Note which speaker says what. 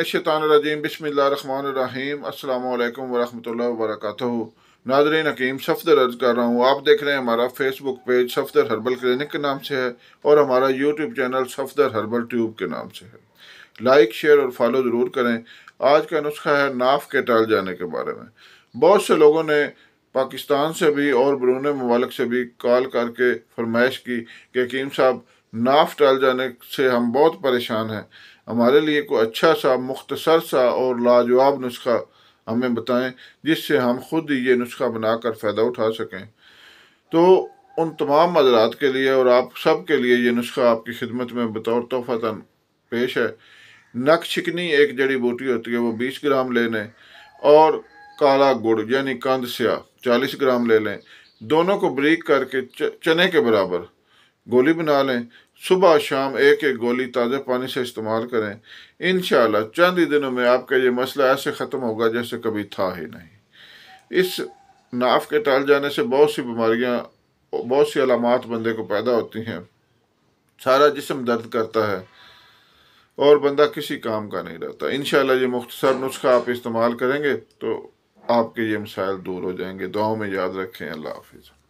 Speaker 1: शैतानिर्रजीम बिस्मिल्लाहिर्रहमानिर्रहीम अस्सलामु अलैकुम वरहमतुल्लाहि वबरकातुहू। नाज़रीन हकीम सफदर अर्ज़ कर रहा हूँ। आप देख रहे हैं हमारा Facebook page Safdar herbal clinic के नाम से है और हमारा YouTube channel Safdar herbal tube के नाम से है। लाइक शेयर और फॉलो ज़रूर करें। आज का नुस्खा है नाफ के टल जाने के बारे में। बहुत से लोगों ने पाकिस्तान से भी और बैरून ममालिक से भी कॉल करके फरमाइश की कि हकीम साहब नाफ टल जाने से हम बहुत परेशान हैं, हमारे लिए कोई अच्छा सा मुख्तसर सा और लाजवाब नुस्खा हमें बताएं जिससे हम खुद ही ये नुस्खा बनाकर फ़ायदा उठा सकें। तो उन तमाम हज़रात के लिए और आप सब के लिए ये नुस्खा आपकी खिदमत में बतौर तोहफ़तन पेश है। नक चिकनी एक जड़ी बूटी होती है, वो 20 ग्राम ले लें और काला गुड़ यानी कंद स्या 40 ग्राम ले लें। दोनों को बारीक करके चने के बराबर गोली बना लें। सुबह शाम एक एक गोली ताज़े पानी से इस्तेमाल करें। इंशाअल्लाह चंद ही दिनों में आपका ये मसला ऐसे ख़त्म होगा जैसे कभी था ही नहीं। इस नाफ के टल जाने से बहुत सी बीमारियां, बहुत सी अलामात बंदे को पैदा होती हैं। सारा जिस्म दर्द करता है और बंदा किसी काम का नहीं रहता। इंशाअल्लाह ये मुख्तसर नुस्खा आप इस्तेमाल करेंगे तो आपके ये मसाइल दूर हो जाएंगे। दुआओं में याद रखें। अल्लाह हाफिज़।